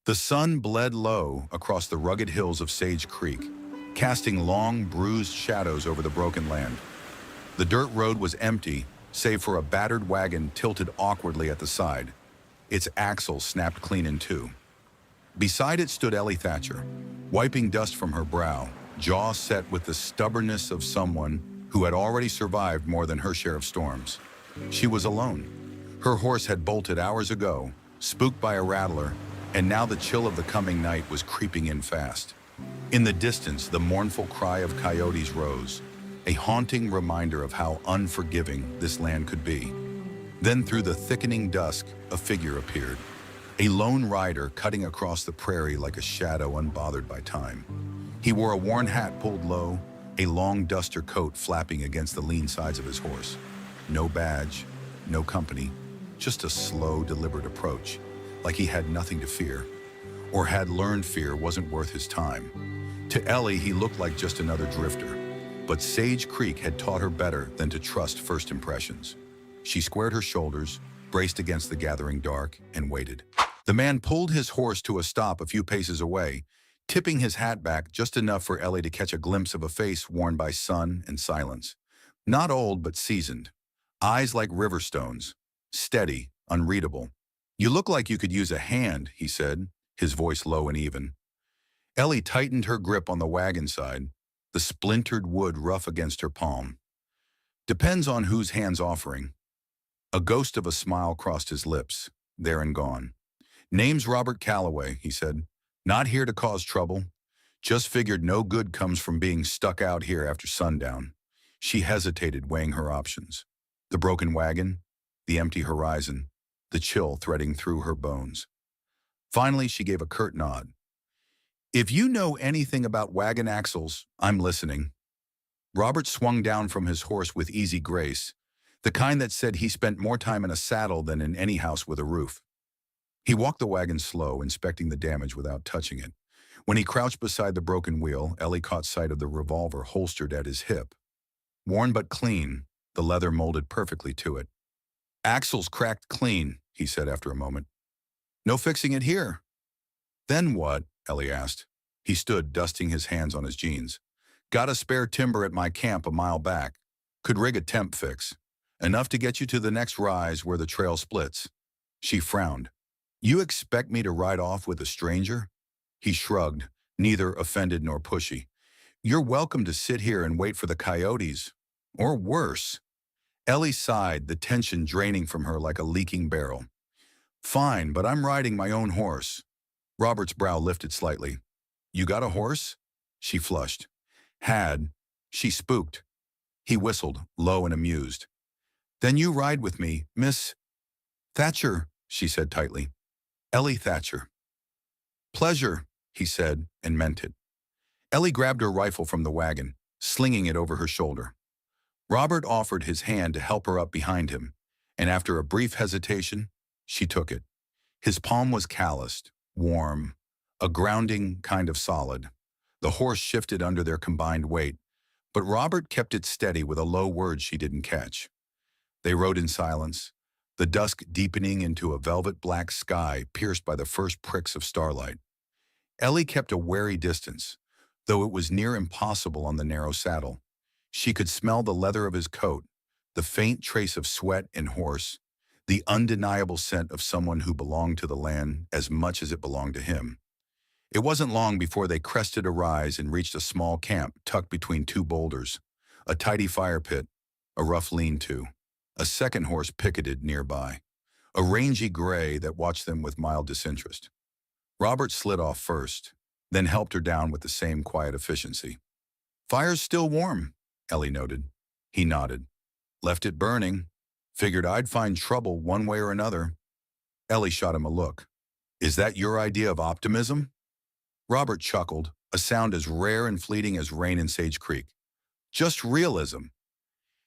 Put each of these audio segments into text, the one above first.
The sun bled low across the rugged hills of Sage Creek, casting long, bruised shadows over the broken land. The dirt road was empty, save for a battered wagon tilted awkwardly at the side. Its axle snapped clean in two. Beside it stood Ellie Thatcher, wiping dust from her brow, jaw set with the stubbornness of someone who had already survived more than her share of storms. She was alone. Her horse had bolted hours ago, spooked by a rattler, and now the chill of the coming night was creeping in fast. In the distance, the mournful cry of coyotes rose, a haunting reminder of how unforgiving this land could be. Then through the thickening dusk, a figure appeared, a lone rider cutting across the prairie like a shadow unbothered by time. He wore a worn hat pulled low, a long duster coat flapping against the lean sides of his horse. No badge, no company, just a slow, deliberate approach, like he had nothing to fear, or had learned fear wasn't worth his time. To Ellie, he looked like just another drifter, but Sage Creek had taught her better than to trust first impressions. She squared her shoulders, braced against the gathering dark, and waited. The man pulled his horse to a stop a few paces away, tipping his hat back just enough for Ellie to catch a glimpse of a face worn by sun and silence. Not old, but seasoned. Eyes like river stones, steady, unreadable. "You look like you could use a hand," he said, his voice low and even. Ellie tightened her grip on the wagon side, the splintered wood rough against her palm. "Depends on whose hand's offering." A ghost of a smile crossed his lips, there and gone. "Name's Robert Calloway," he said. "Not here to cause trouble. Just figured no good comes from being stuck out here after sundown." She hesitated, weighing her options. The broken wagon, the empty horizon, the chill threading through her bones. Finally, she gave a curt nod. "If you know anything about wagon axles, I'm listening." Robert swung down from his horse with easy grace, the kind that said he spent more time in a saddle than in any house with a roof. He walked the wagon slow, inspecting the damage without touching it. When he crouched beside the broken wheel, Ellie caught sight of the revolver holstered at his hip. Worn but clean, the leather molded perfectly to it. "Axle's cracked clean," he said after a moment. "No fixing it here." "Then what?" Ellie asked. He stood, dusting his hands on his jeans. "Got a spare timber at my camp a mile back. Could rig a temp fix. Enough to get you to the next rise where the trail splits." She frowned. "You expect me to ride off with a stranger?" He shrugged, neither offended nor pushy. "You're welcome to sit here and wait for the coyotes. Or worse." Ellie sighed, the tension draining from her like a leaking barrel. "Fine, but I'm riding my own horse." Robert's brow lifted slightly. "You got a horse?" She flushed. "Had." She spooked. He whistled, low and amused. "Then you ride with me, Miss Thatcher," she said tightly. "Ellie Thatcher." "Pleasure," he said, and meant it. Ellie grabbed her rifle from the wagon, slinging it over her shoulder. Robert offered his hand to help her up behind him, and after a brief hesitation, she took it. His palm was calloused, warm, a grounding kind of solid. The horse shifted under their combined weight, but Robert kept it steady with a low word she didn't catch. They rode in silence, the dusk deepening into a velvet black sky pierced by the first pricks of starlight. Ellie kept a wary distance, though it was near impossible on the narrow saddle. She could smell the leather of his coat, the faint trace of sweat and horse, the undeniable scent of someone who belonged to the land as much as it belonged to him. It wasn't long before they crested a rise and reached a small camp tucked between two boulders, a tidy fire pit, a rough lean-to. A second horse picketed nearby, a rangy gray that watched them with mild disinterest. Robert slid off first, then helped her down with the same quiet efficiency. "Fire's still warm," Ellie noted. He nodded. "Left it burning. Figured I'd find trouble one way or another." Ellie shot him a look. "Is that your idea of optimism?" Robert chuckled, a sound as rare and fleeting as rain in Sage Creek. "Just realism."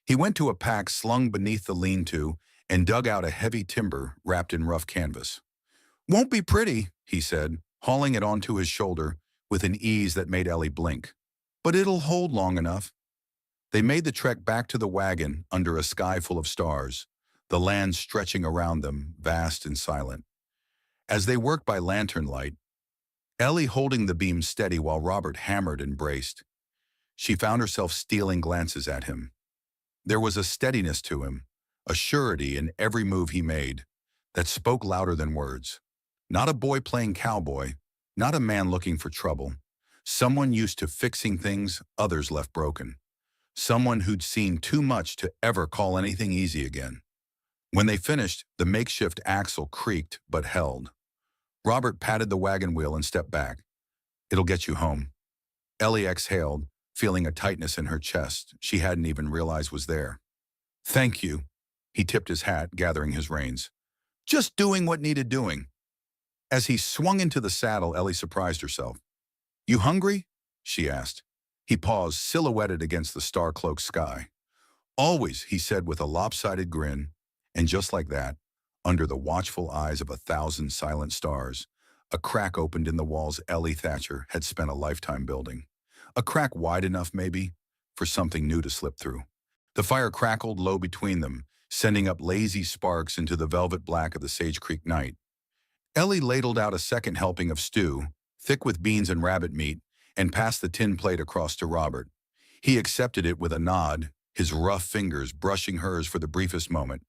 He went to a pack slung beneath the lean-to and dug out a heavy timber wrapped in rough canvas. "Won't be pretty," he said, hauling it onto his shoulder with an ease that made Ellie blink. "But it'll hold long enough." They made the trek back to the wagon under a sky full of stars, the land stretching around them, vast and silent. As they worked by lantern light, Ellie holding the beam steady while Robert hammered and braced. She found herself stealing glances at him. There was a steadiness to him, a surety in every move he made, that spoke louder than words. Not a boy playing cowboy, not a man looking for trouble. Someone used to fixing things others left broken. Someone who'd seen too much to ever call anything easy again. When they finished, the makeshift axle creaked but held. Robert patted the wagon wheel and stepped back. "It'll get you home." Ellie exhaled, feeling a tightness in her chest she hadn't even realized was there. "Thank you." He tipped his hat, gathering his reins. "Just doing what needed doing." As he swung into the saddle, Ellie surprised herself. "You hungry?" she asked. He paused, silhouetted against the star-cloaked sky. "Always," he said with a lopsided grin, and just like that, under the watchful eyes of 1,000 silent stars, a crack opened in the walls Ellie Thatcher had spent a lifetime building. A crack wide enough, maybe, for something new to slip through. The fire crackled low between them, sending up lazy sparks into the velvet black of the Sage Creek night. Ellie ladled out a second helping of stew, thick with beans and rabbit meat, and passed the tin plate across to Robert. He accepted it with a nod, his rough fingers brushing hers for the briefest moment.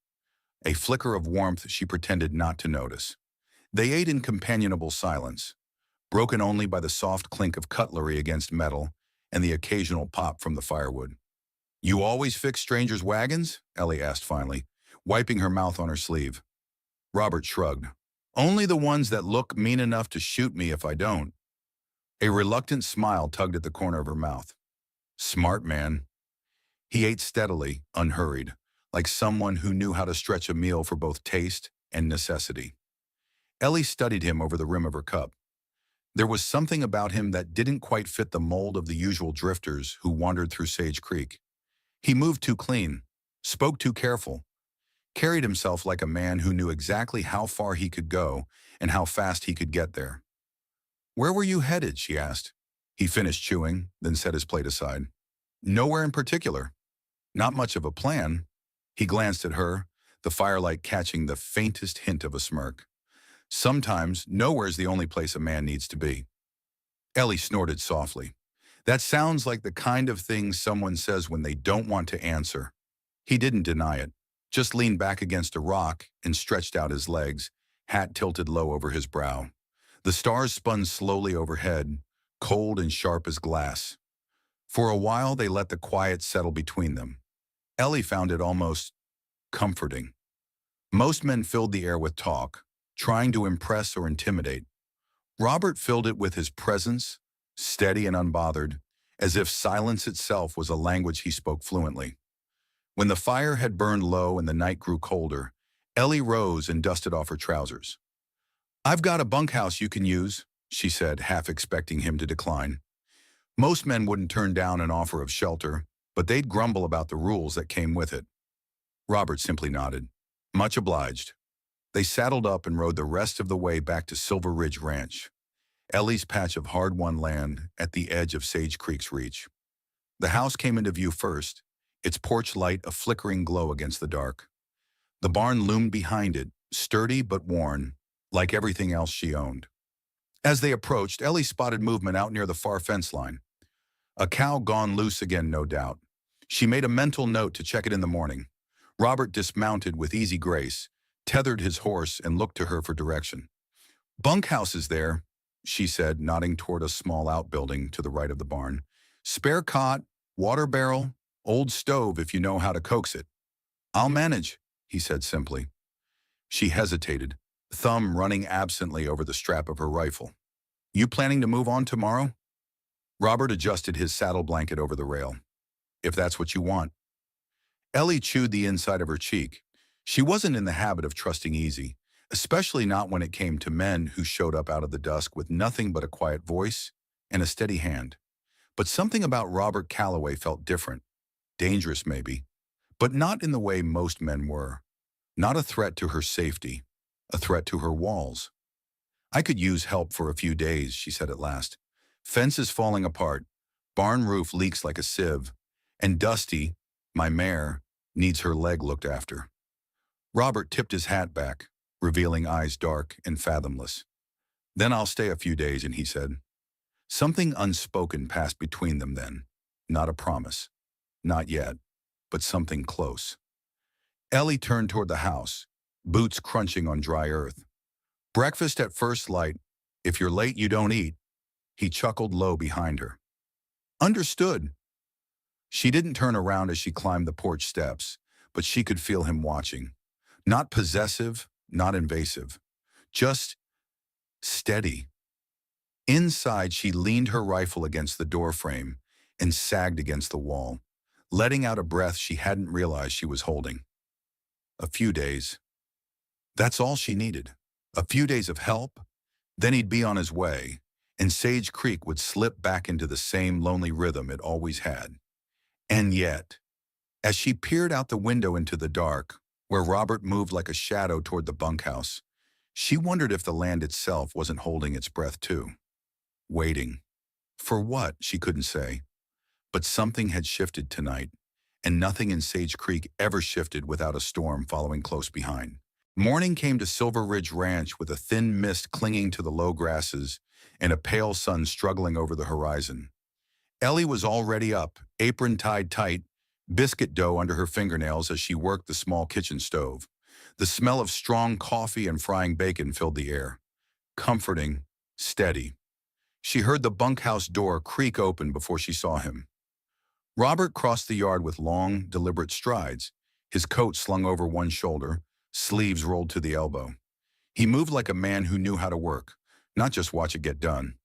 A flicker of warmth she pretended not to notice. They ate in companionable silence, broken only by the soft clink of cutlery against metal and the occasional pop from the firewood. "You always fix strangers' wagons?" Ellie asked finally, wiping her mouth on her sleeve. Robert shrugged. "Only the ones that look mean enough to shoot me if I don't." A reluctant smile tugged at the corner of her mouth. "Smart man." He ate steadily, unhurried, like someone who knew how to stretch a meal for both taste and necessity. Ellie studied him over the rim of her cup. There was something about him that didn't quite fit the mold of the usual drifters who wandered through Sage Creek. He moved too clean, spoke too careful, carried himself like a man who knew exactly how far he could go and how fast he could get there. "Where were you headed?" she asked. He finished chewing, then set his plate aside. "Nowhere in particular." "Not much of a plan." He glanced at her, the firelight catching the faintest hint of a smirk. "Sometimes, nowhere's the only place a man needs to be." Ellie snorted softly. That sounds like the kind of thing someone says when they don't want to answer. He didn't deny it, just leaned back against a rock and stretched out his legs, hat tilted low over his brow. The stars spun slowly overhead, cold and sharp as glass. For a while, they let the quiet settle between them. Ellie found it almost comforting. Most men filled the air with talk, trying to impress or intimidate. Robert filled it with his presence, steady and unbothered, as if silence itself was a language he spoke fluently. When the fire had burned low and the night grew colder, Ellie rose and dusted off her trousers. "I've got a bunkhouse you can use," she said, half expecting him to decline. Most men wouldn't turn down an offer of shelter, but they'd grumble about the rules that came with it. Robert simply nodded. "Much obliged." They saddled up and rode the rest of the way back to Silver Ridge Ranch, Ellie's patch of hard-won land at the edge of Sage Creek's reach. The house came into view first, its porch light a flickering glow against the dark. The barn loomed behind it, sturdy but worn, like everything else she owned. As they approached, Ellie spotted movement out near the far fence line. A cow gone loose again, no doubt. She made a mental note to check it in the morning. Robert dismounted with easy grace, tethered his horse, and looked to her for direction. "Bunkhouse is there," she said, nodding toward a small outbuilding to the right of the barn. "Spare cot, water barrel, old stove if you know how to coax it." "I'll manage," he said simply. She hesitated, thumb running absently over the strap of her rifle. "You planning to move on tomorrow?" Robert adjusted his saddle blanket over the rail. "If that's what you want." Ellie chewed the inside of her cheek. She wasn't in the habit of trusting easy, especially not when it came to men who showed up out of the dusk with nothing but a quiet voice and a steady hand. But something about Robert Calloway felt different, dangerous maybe, but not in the way most men were. Not a threat to her safety, a threat to her walls. "I could use help for a few days," she said at last. "Fence is falling apart, barn roof leaks like a sieve, and Dusty, my mare, needs her leg looked after." Robert tipped his hat back, revealing eyes dark and fathomless. Then I'll stay a few days, and he said. Something unspoken passed between them then. Not a promise. Not yet, but something close. Ellie turned toward the house, boots crunching on dry earth. Breakfast at first light. If you're late, you don't eat. He chuckled low behind her. Understood. She didn't turn around as she climbed the porch steps, but she could feel him watching. Not possessive, not invasive. Just steady. Inside, she leaned her rifle against the doorframe and sagged against the wall, letting out a breath she hadn't realized she was holding. A few days. That's all she needed. A few days of help, then he'd be on his way, and Sage Creek would slip back into the same lonely rhythm it always had. And yet, as she peered out the window into the dark, where Robert moved like a shadow toward the bunkhouse, she wondered if the land itself wasn't holding its breath too. Waiting. For what, she couldn't say. But something had shifted tonight, and nothing in Sage Creek ever shifted without a storm following close behind. Morning came to Silver Ridge Ranch with a thin mist clinging to the low grasses and a pale sun struggling over the horizon. Ellie was already up, apron tied tight, biscuit dough under her fingernails as she worked the small kitchen stove. The smell of strong coffee and frying bacon filled the air. Comforting, steady. She heard the bunkhouse door creak open before she saw him. Robert crossed the yard with long, deliberate strides, his coat slung over one shoulder, sleeves rolled to the elbow. He moved like a man who knew how to work, not just watch it get done.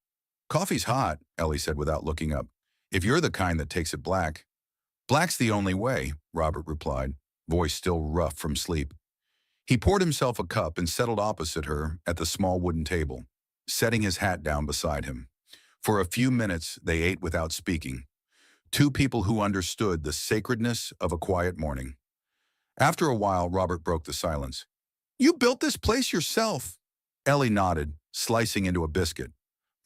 Coffee's hot, Ellie said without looking up. If you're the kind that takes it black. Black's the only way, Robert replied, voice still rough from sleep. He poured himself a cup and settled opposite her at the small wooden table, setting his hat down beside him. For a few minutes, they ate without speaking. Two people who understood the sacredness of a quiet morning. After a while, Robert broke the silence. You built this place yourself. Ellie nodded, slicing into a biscuit.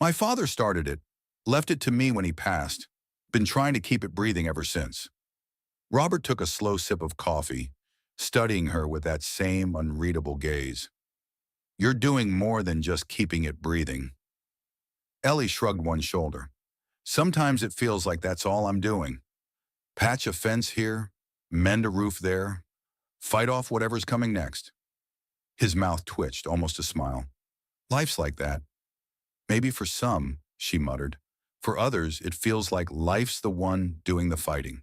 My father started it, left it to me when he passed. Been trying to keep it breathing ever since. Robert took a slow sip of coffee, studying her with that same unreadable gaze. You're doing more than just keeping it breathing. Ellie shrugged one shoulder. Sometimes it feels like that's all I'm doing. Patch a fence here, mend a roof there, fight off whatever's coming next. His mouth twitched, almost a smile. Life's like that. Maybe for some, she muttered. For others, it feels like life's the one doing the fighting.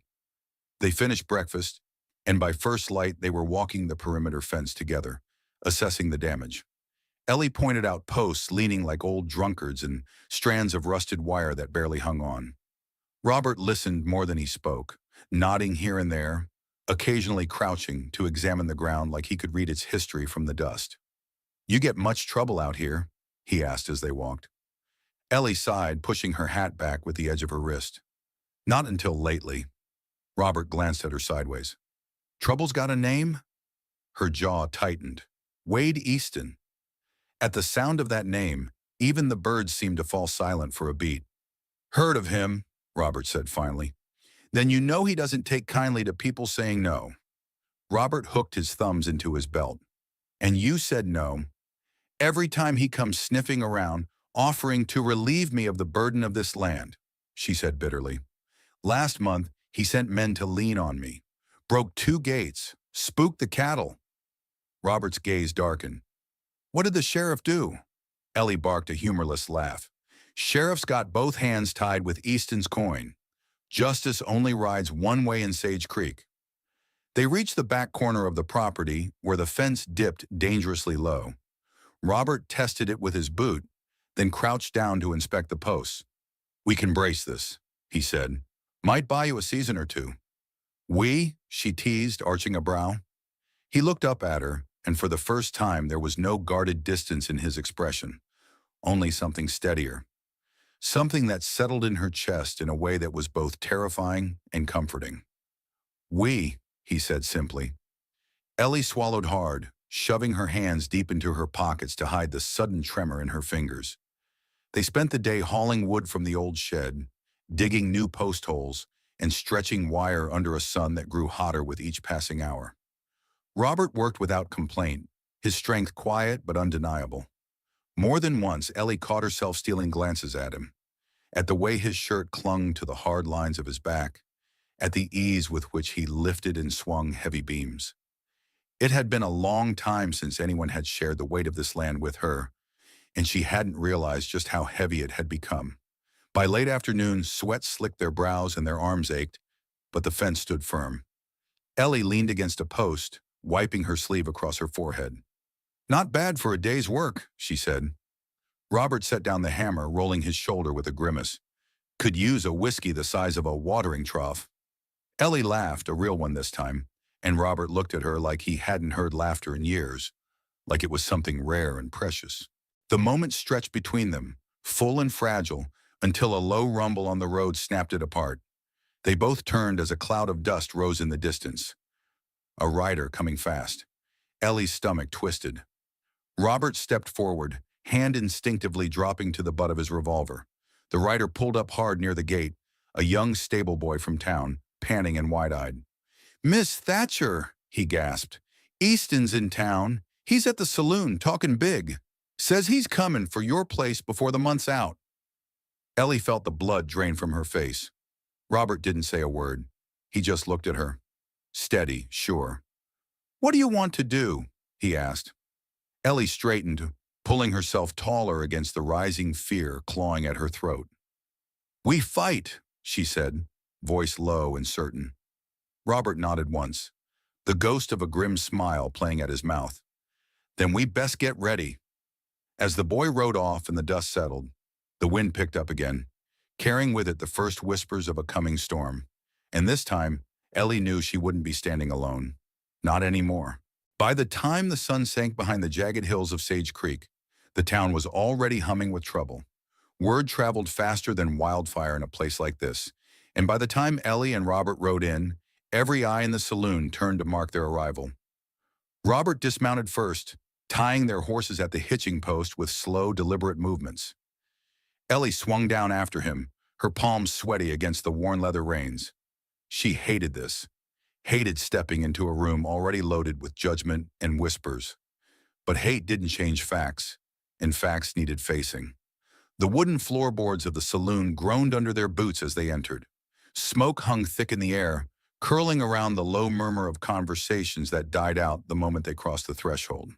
They finished breakfast, and by first light they were walking the perimeter fence together, assessing the damage. Ellie pointed out posts leaning like old drunkards and strands of rusted wire that barely hung on. Robert listened more than he spoke, nodding here and there, occasionally crouching to examine the ground like he could read its history from the dust. You get much trouble out here? He asked as they walked. Ellie sighed, pushing her hat back with the edge of her wrist. Not until lately. Robert glanced at her sideways. Trouble's got a name? Her jaw tightened. Wade Easton. At the sound of that name, even the birds seemed to fall silent for a beat. Heard of him, Robert said finally. Then you know he doesn't take kindly to people saying no. Robert hooked his thumbs into his belt. And you said no. Every time he comes sniffing around, offering to relieve me of the burden of this land, she said bitterly. Last month, he sent men to lean on me, broke 2 gates, spooked the cattle. Robert's gaze darkened. What did the sheriff do? Ellie barked a humorless laugh. Sheriff's got both hands tied with Easton's coin. Justice only rides one way in Sage Creek. They reached the back corner of the property where the fence dipped dangerously low. Robert tested it with his boot, then crouched down to inspect the posts. We can brace this, he said. Might buy you a season or 2. We? She teased, arching a brow. He looked up at her, and for the first time there was no guarded distance in his expression, only something steadier. Something that settled in her chest in a way that was both terrifying and comforting. We, he said simply. Ellie swallowed hard, shoving her hands deep into her pockets to hide the sudden tremor in her fingers. They spent the day hauling wood from the old shed, digging new post holes, and stretching wire under a sun that grew hotter with each passing hour. Robert worked without complaint, his strength quiet but undeniable. More than once, Ellie caught herself stealing glances at him, at the way his shirt clung to the hard lines of his back, at the ease with which he lifted and swung heavy beams. It had been a long time since anyone had shared the weight of this land with her, and she hadn't realized just how heavy it had become. By late afternoon, sweat slicked their brows and their arms ached, but the fence stood firm. Ellie leaned against a post, wiping her sleeve across her forehead. "Not bad for a day's work," she said. Robert set down the hammer, rolling his shoulder with a grimace. "Could use a whiskey the size of a watering trough." Ellie laughed, a real one this time, and Robert looked at her like he hadn't heard laughter in years, like it was something rare and precious. The moment stretched between them, full and fragile, until a low rumble on the road snapped it apart. They both turned as a cloud of dust rose in the distance. A rider coming fast. Ellie's stomach twisted. Robert stepped forward, hand instinctively dropping to the butt of his revolver. The rider pulled up hard near the gate, a young stable boy from town, panting and wide-eyed. "Miss Thatcher," he gasped. "Easton's in town. He's at the saloon, talking big. Says he's coming for your place before the month's out." Ellie felt the blood drain from her face. Robert didn't say a word. He just looked at her. Steady, sure. "What do you want to do?" he asked. Ellie straightened, pulling herself taller against the rising fear clawing at her throat. "We fight," she said, voice low and certain. Robert nodded once, the ghost of a grim smile playing at his mouth. "Then we best get ready." As the boy rode off and the dust settled, the wind picked up again, carrying with it the first whispers of a coming storm. And this time, Ellie knew she wouldn't be standing alone. Not anymore. By the time the sun sank behind the jagged hills of Sage Creek, the town was already humming with trouble. Word traveled faster than wildfire in a place like this, and by the time Ellie and Robert rode in, every eye in the saloon turned to mark their arrival. Robert dismounted first, tying their horses at the hitching post with slow, deliberate movements. Ellie swung down after him, her palms sweaty against the worn leather reins. She hated this, hated stepping into a room already loaded with judgment and whispers. But hate didn't change facts, and facts needed facing. The wooden floorboards of the saloon groaned under their boots as they entered. Smoke hung thick in the air, curling around the low murmur of conversations that died out the moment they crossed the threshold.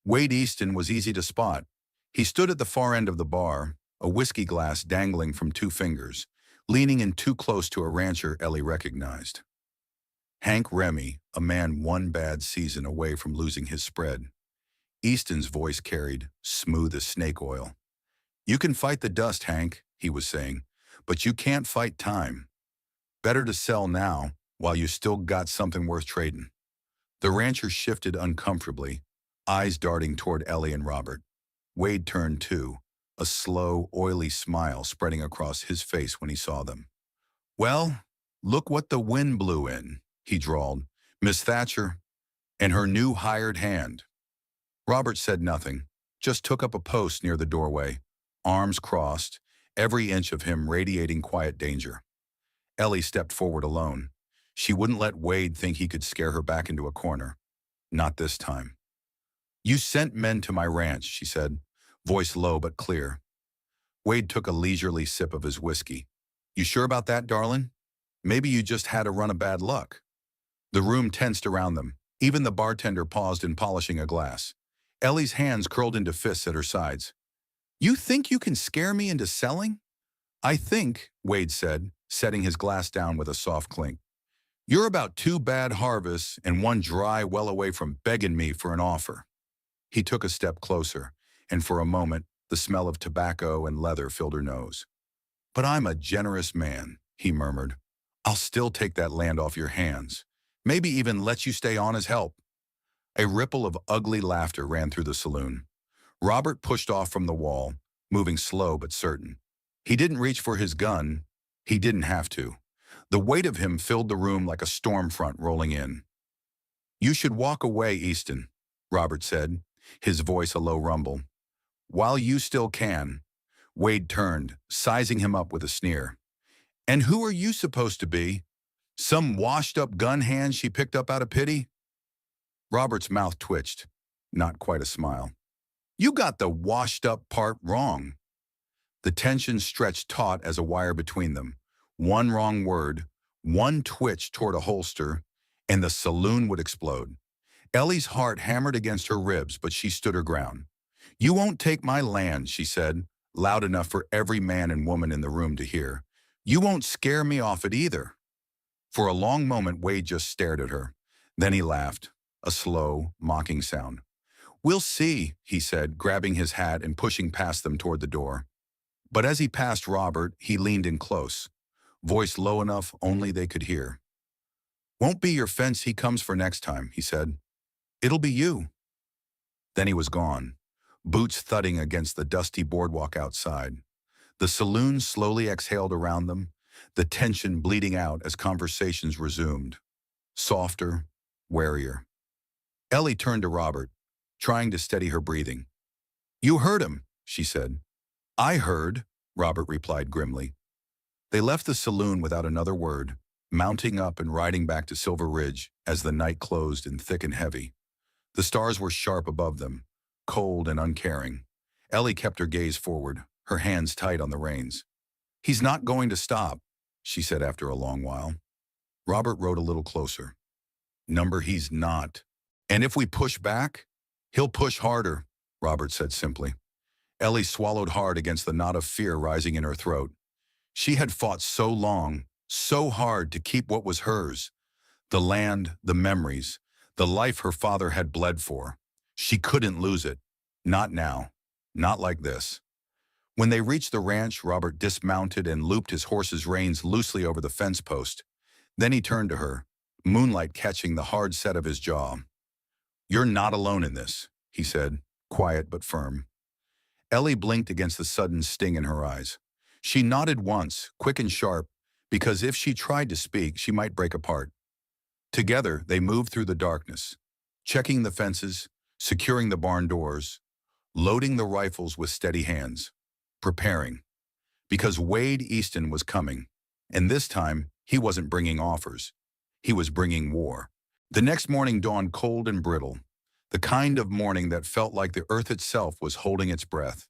Wade Easton was easy to spot. He stood at the far end of the bar, a whiskey glass dangling from two fingers, leaning in too close to a rancher Ellie recognized. Hank Remy, a man one bad season away from losing his spread. Easton's voice carried, smooth as snake oil. "You can fight the dust, Hank," he was saying, "but you can't fight time. Better to sell now, while you still got something worth trading." The rancher shifted uncomfortably, eyes darting toward Ellie and Robert. Wade turned too, a slow, oily smile spreading across his face when he saw them. "Well, look what the wind blew in," he drawled. "Miss Thatcher and her new hired hand." Robert said nothing, just took up a post near the doorway, arms crossed, every inch of him radiating quiet danger. Ellie stepped forward alone. She wouldn't let Wade think he could scare her back into a corner. Not this time. "You sent men to my ranch," she said, voice low but clear. Wade took a leisurely sip of his whiskey. "You sure about that, darling? Maybe you just had a run of bad luck." The room tensed around them. Even the bartender paused in polishing a glass. Ellie's hands curled into fists at her sides. "You think you can scare me into selling?" "I think," Wade said, setting his glass down with a soft clink, "you're about 2 bad harvests and 1 dry well away from begging me for an offer." He took a step closer, and for a moment, the smell of tobacco and leather filled her nose. "But I'm a generous man," he murmured. "I'll still take that land off your hands, maybe even let you stay on as help." A ripple of ugly laughter ran through the saloon. Robert pushed off from the wall, moving slow but certain. He didn't reach for his gun. He didn't have to. The weight of him filled the room like a storm front rolling in. "You should walk away, Easton," Robert said, his voice a low rumble. "While you still can." Wade turned, sizing him up with a sneer. "And who are you supposed to be? Some washed-up gun hand she picked up out of pity?" Robert's mouth twitched, not quite a smile. You got the washed-up part wrong. The tension stretched taut as a wire between them. One wrong word, one twitch toward a holster, and the saloon would explode. Ellie's heart hammered against her ribs, but she stood her ground. "You won't take my land," she said, loud enough for every man and woman in the room to hear. "You won't scare me off it either." For a long moment, Wade just stared at her. Then he laughed, a slow, mocking sound. "We'll see," he said, grabbing his hat and pushing past them toward the door. But as he passed Robert, he leaned in close, voice low enough only they could hear. "Won't be your fence he comes for next time," he said. "It'll be you." Then he was gone, boots thudding against the dusty boardwalk outside. The saloon slowly exhaled around them, the tension bleeding out as conversations resumed. Softer, warier. Ellie turned to Robert, trying to steady her breathing. "You heard him," she said. "I heard," Robert replied grimly. They left the saloon without another word, mounting up and riding back to Silver Ridge as the night closed in thick and heavy. The stars were sharp above them, cold and uncaring. Ellie kept her gaze forward, her hands tight on the reins. "He's not going to stop," she said after a long while. Robert rode a little closer. "Number, he's not. And if we push back, he'll push harder," Robert said simply. Ellie swallowed hard against the knot of fear rising in her throat. She had fought so long, so hard to keep what was hers. The land, the memories, the life her father had bled for. She couldn't lose it. Not now. Not like this. When they reached the ranch, Robert dismounted and looped his horse's reins loosely over the fence post. Then he turned to her, moonlight catching the hard set of his jaw. "You're not alone in this," he said, quiet but firm. Ellie blinked against the sudden sting in her eyes. She nodded once, quick and sharp, because if she tried to speak, she might break apart. Together, they moved through the darkness, checking the fences, securing the barn doors, loading the rifles with steady hands, preparing. Because Wade Easton was coming, and this time, he wasn't bringing offers. He was bringing war. The next morning dawned cold and brittle, the kind of morning that felt like the earth itself was holding its breath.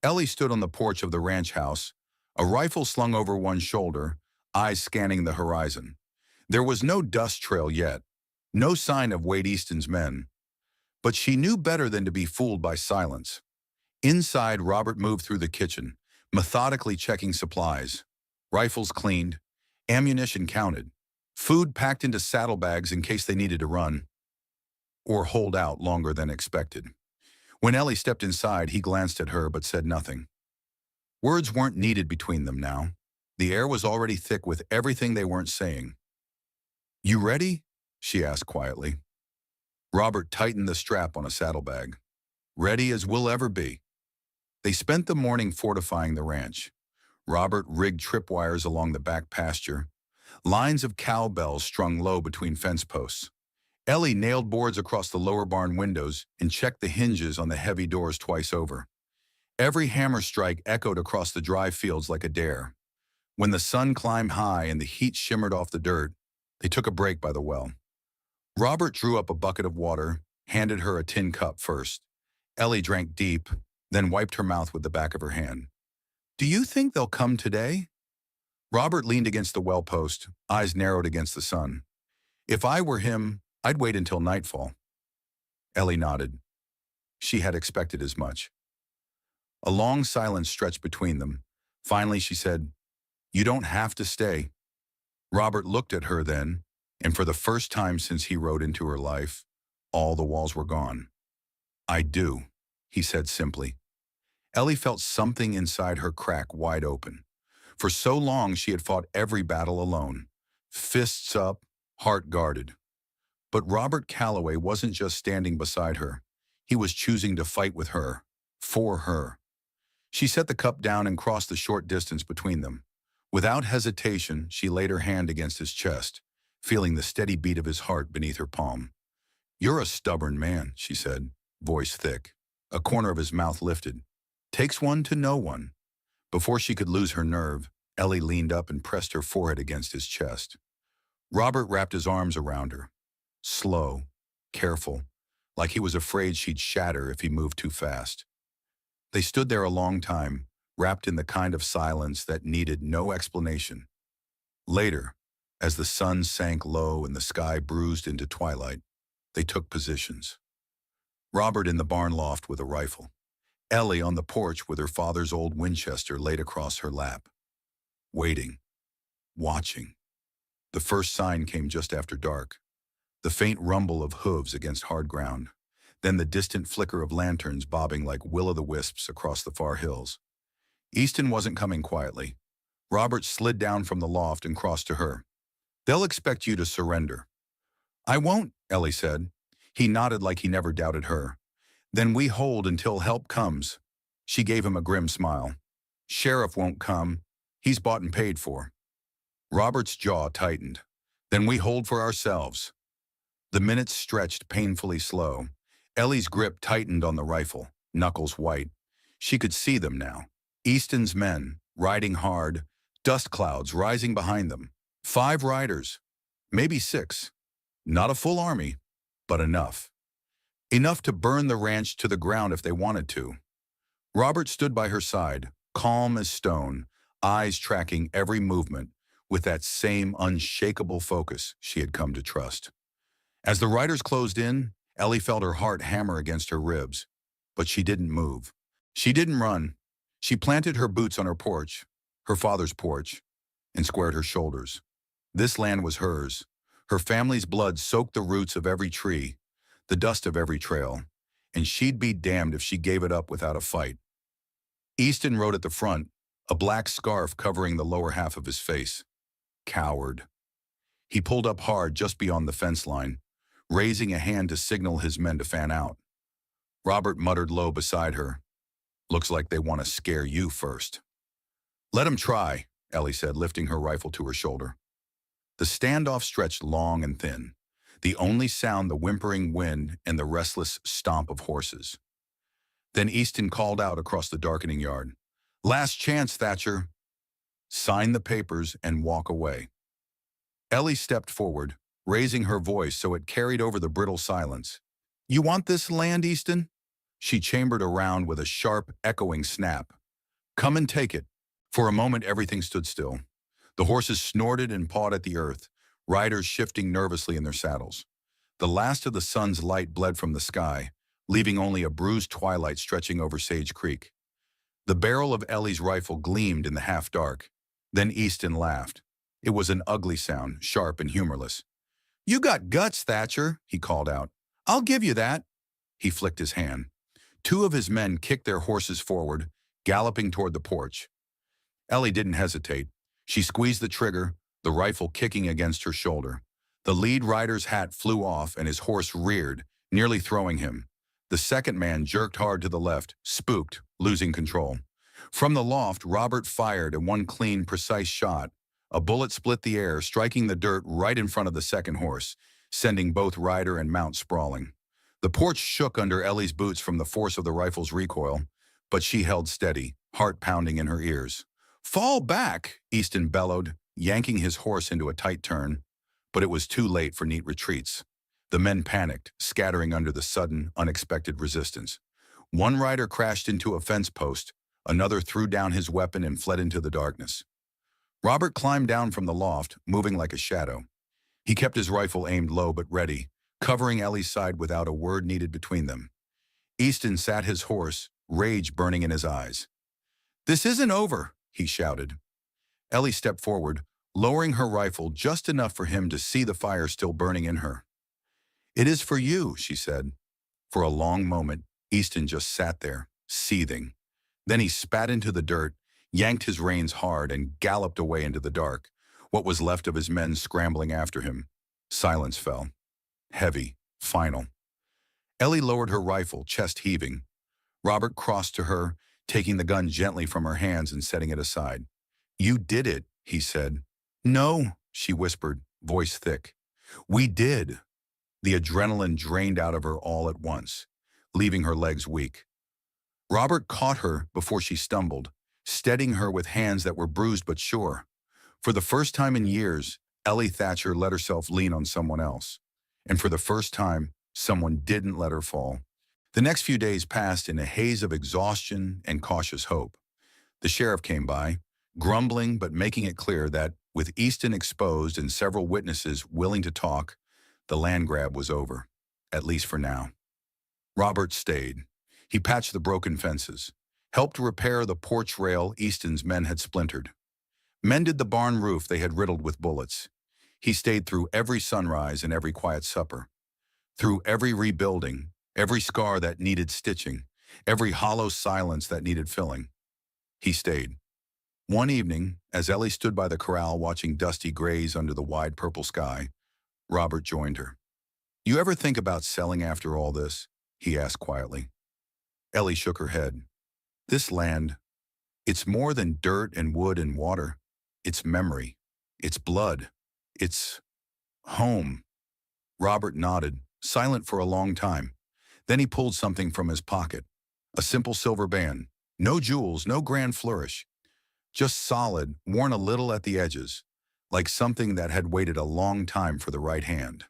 Ellie stood on the porch of the ranch house, a rifle slung over one shoulder, eyes scanning the horizon. There was no dust trail yet, no sign of Wade Easton's men. But she knew better than to be fooled by silence. Inside, Robert moved through the kitchen, methodically checking supplies. Rifles cleaned, ammunition counted, food packed into saddlebags in case they needed to run or hold out longer than expected. When Ellie stepped inside, he glanced at her but said nothing. Words weren't needed between them now. The air was already thick with everything they weren't saying. "You ready?" she asked quietly. Robert tightened the strap on a saddlebag. "Ready as we'll ever be." They spent the morning fortifying the ranch. Robert rigged tripwires along the back pasture, lines of cowbells strung low between fence posts. Ellie nailed boards across the lower barn windows and checked the hinges on the heavy doors twice over. Every hammer strike echoed across the dry fields like a dare. When the sun climbed high and the heat shimmered off the dirt, they took a break by the well. Robert drew up a bucket of water, handed her a tin cup first. Ellie drank deep, then wiped her mouth with the back of her hand. "Do you think they'll come today?" Robert leaned against the well post, eyes narrowed against the sun. "If I were him, I'd wait until nightfall." Ellie nodded. She had expected as much. A long silence stretched between them. Finally, she said, "You don't have to stay." Robert looked at her then, and for the first time since he rode into her life, all the walls were gone. "I do," he said simply. Ellie felt something inside her crack wide open. For so long, she had fought every battle alone, fists up, heart guarded. But Robert Calloway wasn't just standing beside her. He was choosing to fight with her, for her. She set the cup down and crossed the short distance between them. Without hesitation, she laid her hand against his chest, feeling the steady beat of his heart beneath her palm. "You're a stubborn man," she said, voice thick. A corner of his mouth lifted. "Takes one to know one." Before she could lose her nerve, Ellie leaned up and pressed her forehead against his chest. Robert wrapped his arms around her. Slow, careful, like he was afraid she'd shatter if he moved too fast. They stood there a long time, wrapped in the kind of silence that needed no explanation. Later, as the sun sank low and the sky bruised into twilight, they took positions. Robert in the barn loft with a rifle. Ellie on the porch with her father's old Winchester laid across her lap. Waiting. Watching. The first sign came just after dark. The faint rumble of hooves against hard ground. Then the distant flicker of lanterns bobbing like will-o'-the-wisps across the far hills. Easton wasn't coming quietly. Robert slid down from the loft and crossed to her. "They'll expect you to surrender." "I won't," Ellie said. He nodded like he never doubted her. "Then we hold until help comes." She gave him a grim smile. "Sheriff won't come. He's bought and paid for." Robert's jaw tightened. "Then we hold for ourselves." The minutes stretched painfully slow. Ellie's grip tightened on the rifle, knuckles white. She could see them now. Easton's men, riding hard, dust clouds rising behind them. 5 riders, maybe 6. Not a full army, but enough. Enough to burn the ranch to the ground if they wanted to. Robert stood by her side, calm as stone, eyes tracking every movement, with that same unshakable focus she had come to trust. As the riders closed in, Ellie felt her heart hammer against her ribs, but she didn't move. She didn't run. She planted her boots on her porch, her father's porch, and squared her shoulders. This land was hers. Her family's blood soaked the roots of every tree, the dust of every trail, and she'd be damned if she gave it up without a fight. Easton rode at the front, a black scarf covering the lower half of his face. Coward. He pulled up hard just beyond the fence line, raising a hand to signal his men to fan out. Robert muttered low beside her. "Looks like they want to scare you first." "Let 'em try," Ellie said, lifting her rifle to her shoulder. The standoff stretched long and thin, the only sound the whimpering wind and the restless stomp of horses. Then Easton called out across the darkening yard, "Last chance, Thatcher. Sign the papers and walk away." Ellie stepped forward, raising her voice so it carried over the brittle silence. "You want this land, Easton?" She chambered around with a sharp, echoing snap. "Come and take it." For a moment, everything stood still. The horses snorted and pawed at the earth, riders shifting nervously in their saddles. The last of the sun's light bled from the sky, leaving only a bruised twilight stretching over Sage Creek. The barrel of Ellie's rifle gleamed in the half-dark. Then Easton laughed. It was an ugly sound, sharp and humorless. "You got guts, Thatcher," he called out. "I'll give you that." He flicked his hand. 2 of his men kicked their horses forward, galloping toward the porch. Ellie didn't hesitate. She squeezed the trigger, the rifle kicking against her shoulder. The lead rider's hat flew off and his horse reared, nearly throwing him. The second man jerked hard to the left, spooked, losing control. From the loft, Robert fired in one clean, precise shot. A bullet split the air, striking the dirt right in front of the second horse, sending both rider and mount sprawling. The porch shook under Ellie's boots from the force of the rifle's recoil, but she held steady, heart pounding in her ears. "Fall back," Easton bellowed, yanking his horse into a tight turn. But it was too late for neat retreats. The men panicked, scattering under the sudden, unexpected resistance. One rider crashed into a fence post, another threw down his weapon and fled into the darkness. Robert climbed down from the loft, moving like a shadow. He kept his rifle aimed low but ready, covering Ellie's side without a word needed between them. Easton sat his horse, rage burning in his eyes. "This isn't over," he shouted. Ellie stepped forward, lowering her rifle just enough for him to see the fire still burning in her. "It is for you," she said. For a long moment, Easton just sat there, seething. Then he spat into the dirt, yanked his reins hard, and galloped away into the dark, what was left of his men scrambling after him. Silence fell. Heavy, final. Ellie lowered her rifle, chest heaving. Robert crossed to her, taking the gun gently from her hands and setting it aside. "You did it," he said. "No," she whispered, voice thick. "We did." The adrenaline drained out of her all at once, leaving her legs weak. Robert caught her before she stumbled, steadying her with hands that were bruised but sure. For the first time in years, Ellie Thatcher let herself lean on someone else. And for the first time, Someone didn't let her fall. The next few days passed in a haze of exhaustion and cautious hope. The sheriff came by, grumbling but making it clear that, with Easton exposed and several witnesses willing to talk, the land grab was over, at least for now. Robert stayed. He patched the broken fences, helped repair the porch rail Easton's men had splintered, mended the barn roof they had riddled with bullets. He stayed through every sunrise and every quiet supper, through every rebuilding, every scar that needed stitching, every hollow silence that needed filling. He stayed. One evening, as Ellie stood by the corral watching Dusty graze under the wide purple sky, Robert joined her. "You ever think about selling after all this?" he asked quietly. Ellie shook her head. "This land, it's more than dirt and wood and water. It's memory. It's blood. It's home." Robert nodded, silent for a long time. Then he pulled something from his pocket. A simple silver band. No jewels, no grand flourish. Just solid, worn a little at the edges, like something that had waited a long time for the right hand.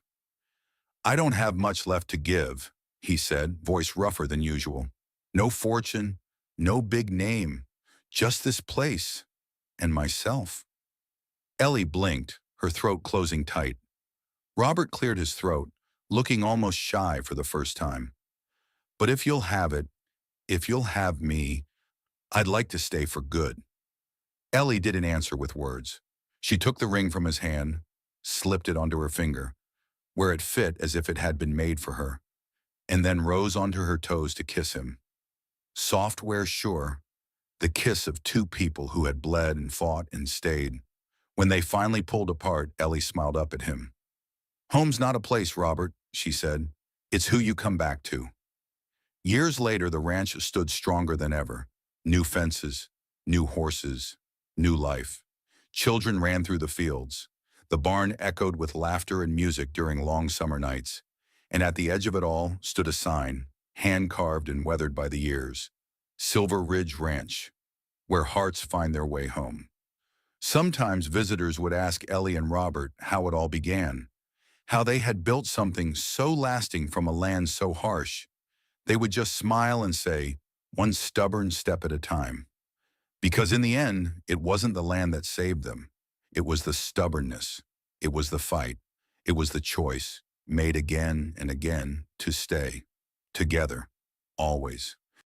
"I don't have much left to give," he said, voice rougher than usual. "No fortune, no big name, just this place and myself." Ellie blinked, her throat closing tight. Robert cleared his throat, looking almost shy for the first time. "But if you'll have it, if you'll have me, I'd like to stay for good." Ellie didn't answer with words. She took the ring from his hand, slipped it onto her finger, where it fit as if it had been made for her, and then rose onto her toes to kiss him. Soft where sure, the kiss of two people who had bled and fought and stayed. When they finally pulled apart, Ellie smiled up at him. "Home's not a place, Robert," she said. "It's who you come back to." Years later, the ranch stood stronger than ever. New fences, new horses, new life. Children ran through the fields. The barn echoed with laughter and music during long summer nights. And at the edge of it all stood a sign, hand-carved and weathered by the years. Silver Ridge Ranch, where hearts find their way home. Sometimes visitors would ask Ellie and Robert how it all began, how they had built something so lasting from a land so harsh. They would just smile and say, "One stubborn step at a time." Because in the end, it wasn't the land that saved them. It was the stubbornness. It was the fight. It was the choice, made again and again, to stay together, always.